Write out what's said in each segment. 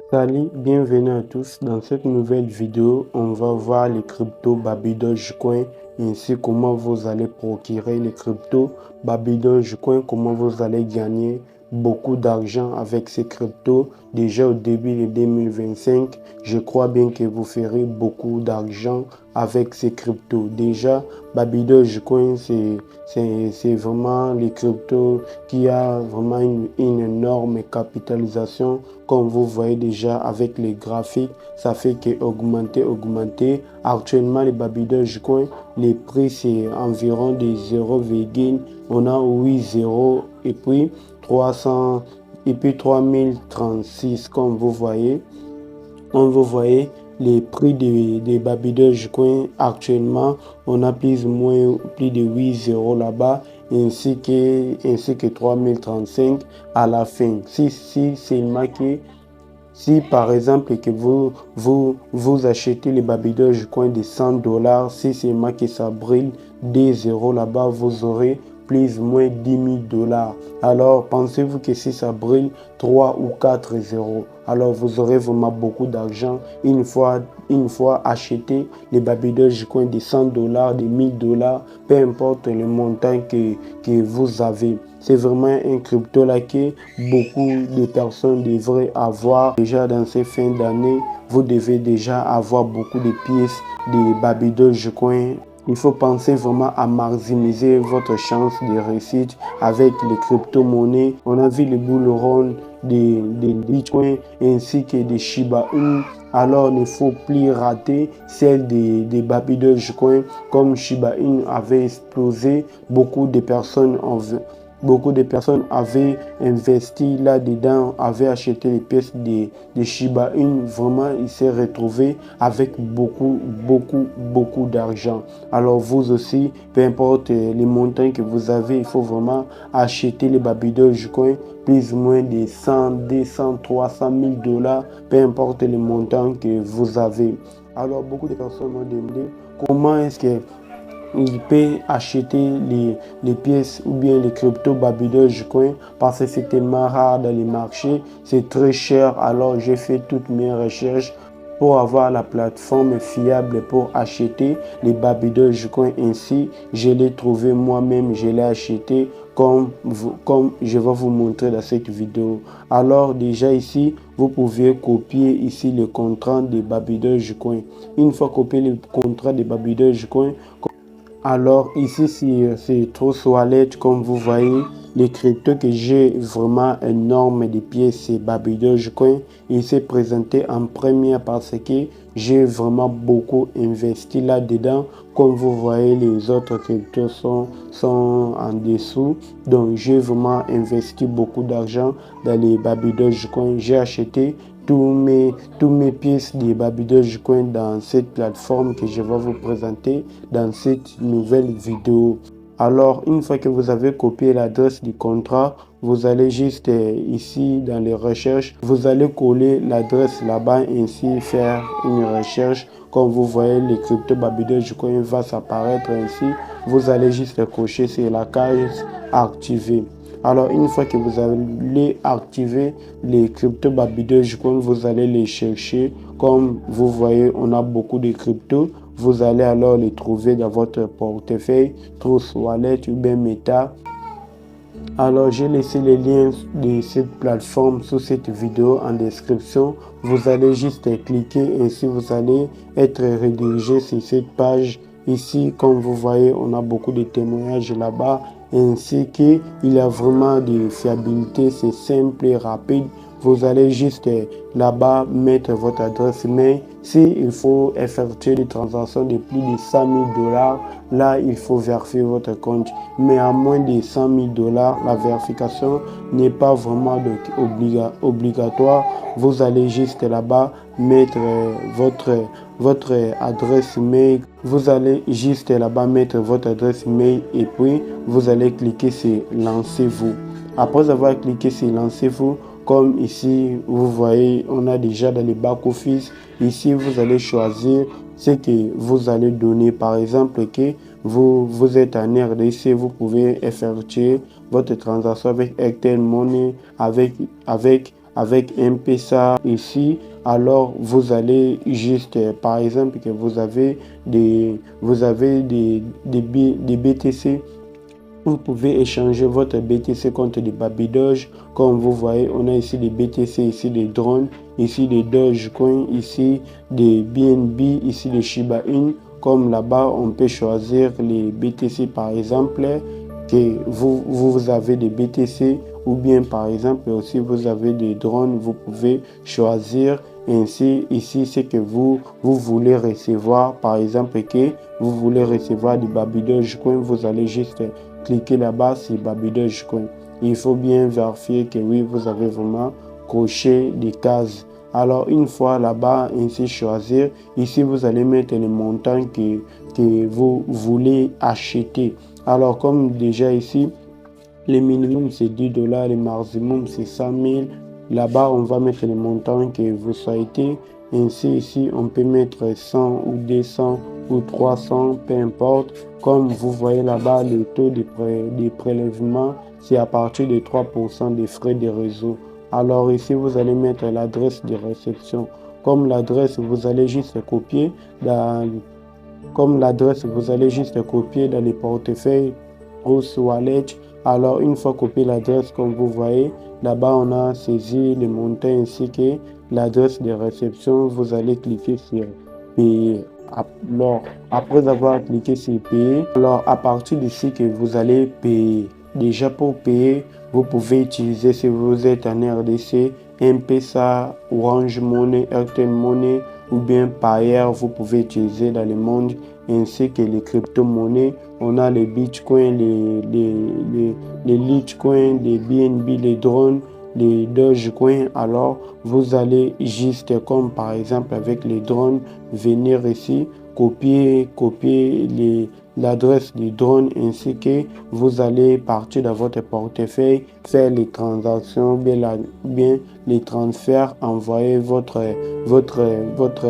Salut, bienvenue à tous. Dans cette nouvelle vidéo, on va voir les cryptos Baby Dogecoin ainsi comment vous allez procurer les cryptos Baby Dogecoin, comment vous allez gagner beaucoup d'argent avec ces cryptos. Déjà au début de 2025, je crois bien que vous ferez beaucoup d'argent avec ces cryptos. Déjà, Baby Dogecoin, c'est vraiment les cryptos qui a vraiment une énorme capitalisation. Comme vous voyez déjà avec les graphiques, ça fait que augmenter. Actuellement, les Baby Dogecoin, les prix c'est environ des 0, on a 8 zéros et puis 300 et puis 3036 comme vous voyez. Comme vous voyez, les prix des Baby Dogecoin actuellement, on a plus ou moins plus de 8 zéros là-bas ainsi que 3035 à la fin. Si c'est marqué, si par exemple que vous achetez les Baby Dogecoin de 100 $, si c'est marqué ça brille des zéros là-bas, vous aurez plus ou moins 10 000 $. Alors pensez-vous que si ça brille 3 ou 4 zéros, alors vous aurez vraiment beaucoup d'argent une fois acheté les Baby Dogecoin de 100 $, de 1000 $, peu importe le montant que vous avez. C'est vraiment un crypto là que beaucoup de personnes devraient avoir. Déjà dans ces fins d'année, vous devez déjà avoir beaucoup de pièces de Baby Dogecoin. Il faut penser vraiment à maximiser votre chance de réussite avec les crypto-monnaies. On a vu les bull run des Bitcoin ainsi que des Shiba Inu. Alors, il ne faut plus rater celle des Baby Dogecoin. Comme Shiba Inu avait explosé, beaucoup de personnes avaient investi là-dedans, avaient acheté les pièces de Shiba Inu. Vraiment, il s'est retrouvé avec beaucoup d'argent. Alors vous aussi, peu importe les montants que vous avez, il faut vraiment acheter les Baby Dogecoin plus ou moins de 100, 200, 300 000 $, peu importe les montants que vous avez. Alors beaucoup de personnes m'ont demandé comment est-ce que il peut acheter les pièces ou bien les cryptos Baby Dogecoin parce que c'est tellement rare dans les marchés, c'est très cher. Alors j'ai fait toutes mes recherches pour avoir la plateforme fiable pour acheter les Baby Dogecoin. Ainsi, je l'ai trouvé moi-même, je l'ai acheté comme je vais vous montrer dans cette vidéo. Alors déjà ici, vous pouvez copier ici le contrat de Baby Dogecoin. Une fois copié le contrat de Baby Dogecoin, alors ici c'est Trust Wallet, comme vous voyez, les cryptos que j'ai vraiment énorme de pièces, c'est Baby Dogecoin. Il s'est présenté en première parce que j'ai vraiment beaucoup investi là-dedans. Comme vous voyez, les autres cryptos sont en dessous. Donc j'ai vraiment investi beaucoup d'argent dans les Baby Dogecoin. J'ai acheté tous mes pièces de Baby Dogecoin dans cette plateforme que je vais vous présenter dans cette nouvelle vidéo. Alors, une fois que vous avez copié l'adresse du contrat, vous allez juste ici dans les recherches, vous allez coller l'adresse là-bas, ainsi faire une recherche. Comme vous voyez, les crypto Baby Dogecoin va s'apparaître ainsi. Vous allez juste cocher sur la case activée. Alors, une fois que vous allez activer les cryptos Baby Dogecoin, vous allez les chercher. Comme vous voyez, on a beaucoup de cryptos. Vous allez alors les trouver dans votre portefeuille, Trust Wallet ou bien Meta. Alors, j'ai laissé les liens de cette plateforme sous cette vidéo en description. Vous allez juste cliquer, ainsi vous allez être redirigé sur cette page. Ici, comme vous voyez, on a beaucoup de témoignages là-bas, ainsi qu'il y a vraiment de fiabilité, c'est simple et rapide. Vous allez juste là-bas mettre votre adresse mail. S'il faut effectuer des transactions de plus de 100 000 $, là, il faut vérifier votre compte. Mais à moins de 100 000 $, la vérification n'est pas vraiment obligatoire. Vous allez juste là-bas mettre votre adresse mail. Vous allez juste là-bas mettre votre adresse mail et puis vous allez cliquer sur Lancez-vous. Après avoir cliqué sur Lancez-vous, comme ici, vous voyez, on a déjà dans le back-office. Ici, vous allez choisir ce que vous allez donner. Par exemple, que vous êtes en RDC, vous pouvez effectuer votre transaction avec Airtel Money, avec avec M-Pesa ici, alors vous allez juste, par exemple, que vous avez des BTC. Vous pouvez échanger votre BTC contre des Baby Doge. Comme vous voyez, on a ici des BTC, ici des drones, ici des Dogecoin, ici des BNB, ici des Shiba Inu. Comme là-bas, on peut choisir les BTC par exemple, que vous avez des BTC, ou bien par exemple aussi vous avez des drones, vous pouvez choisir. Ainsi, ici, c'est que vous voulez recevoir, par exemple, que vous voulez recevoir du Baby Dogecoin, vous allez juste cliquez là-bas sur Baby Dogecoin. Il faut bien vérifier que oui, vous avez vraiment coché des cases. Alors, une fois là-bas, ainsi choisir, ici, vous allez mettre le montant que vous voulez acheter. Alors, comme déjà ici, le minimum c'est 10 $, le maximum c'est 100 000. Là-bas, on va mettre le montant que vous souhaitez. Ainsi, ici, on peut mettre 100 ou 200 ou 300, peu importe. Comme vous voyez là-bas, le taux de prélèvement, c'est à partir de 3% des frais de réseau. Alors ici, vous allez mettre l'adresse de réception. Comme l'adresse, vous allez juste copier dans les portefeuilles ou wallet. Alors, une fois copié l'adresse, comme vous voyez, là-bas, on a saisi le montant ainsi que l'adresse de réception. Vous allez cliquer sur payer. Alors, après avoir cliqué sur payer, alors à partir d'ici que vous allez payer. Déjà pour payer, vous pouvez utiliser, si vous êtes en RDC, M-Pesa, Orange Money, Airtel Money ou bien Payer, vous pouvez utiliser dans le monde, ainsi que les crypto-monnaies. On a les Bitcoin, les Litecoin, les BNB, les drones, les Dogecoin. Alors, vous allez juste, comme par exemple avec les drones, venir ici, copier l'adresse du drone ainsi que vous allez partir dans votre portefeuille, faire les transactions, bien les transferts, envoyer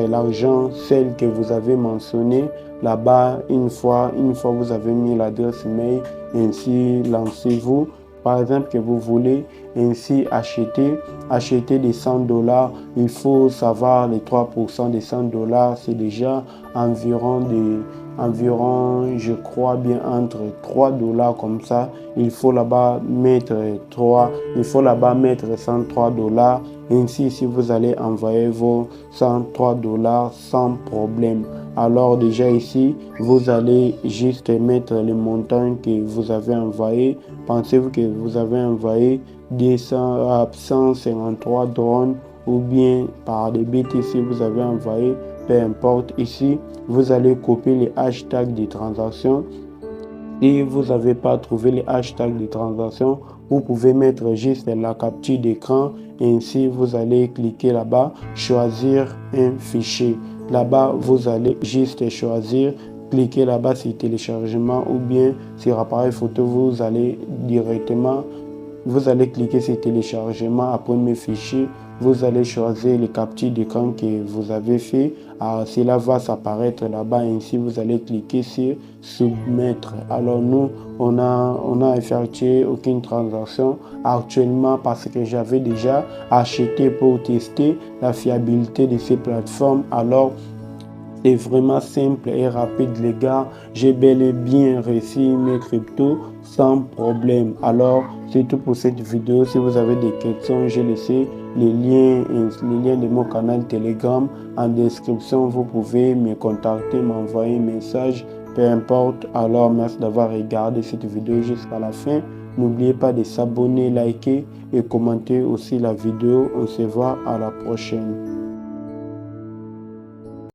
l'argent, celle que vous avez mentionné là-bas. Une fois vous avez mis l'adresse mail, ainsi lancez-vous. Par exemple, que vous voulez ainsi acheter des 100 $, il faut savoir les 3% des 100 $, c'est déjà environ, je crois bien, entre 3 $ comme ça. Il faut là-bas mettre 103 $. Ainsi, si vous allez envoyer vos 103 $ sans problème. Alors déjà ici, vous allez juste mettre le montant que vous avez envoyé. Pensez-vous que vous avez envoyé 153 drones ou bien par des BTC vous avez envoyé, peu importe. Ici, vous allez copier les hashtags des transactions. Si vous n'avez pas trouvé les hashtags de transaction, vous pouvez mettre juste la capture d'écran. Ainsi, vous allez cliquer là-bas, choisir un fichier. Là-bas, vous allez juste choisir, cliquer là-bas sur téléchargement ou bien sur appareil photo. Vous allez cliquer sur téléchargement après mes fichiers. Vous allez choisir les captures d'écran que vous avez fait. Cela va s'apparaître là-bas. Ainsi, vous allez cliquer sur soumettre. Alors nous, on a effectué aucune transaction actuellement parce que j'avais déjà acheté pour tester la fiabilité de ces plateformes. Alors, c'est vraiment simple et rapide les gars. J'ai bel et bien reçu mes cryptos sans problème. Alors c'est tout pour cette vidéo. Si vous avez des questions, j'ai laissé les liens de mon canal Telegram en description. Vous pouvez me contacter, m'envoyer un message, peu importe. Alors merci d'avoir regardé cette vidéo jusqu'à la fin. N'oubliez pas de s'abonner, liker et commenter aussi la vidéo. On se voit à la prochaine.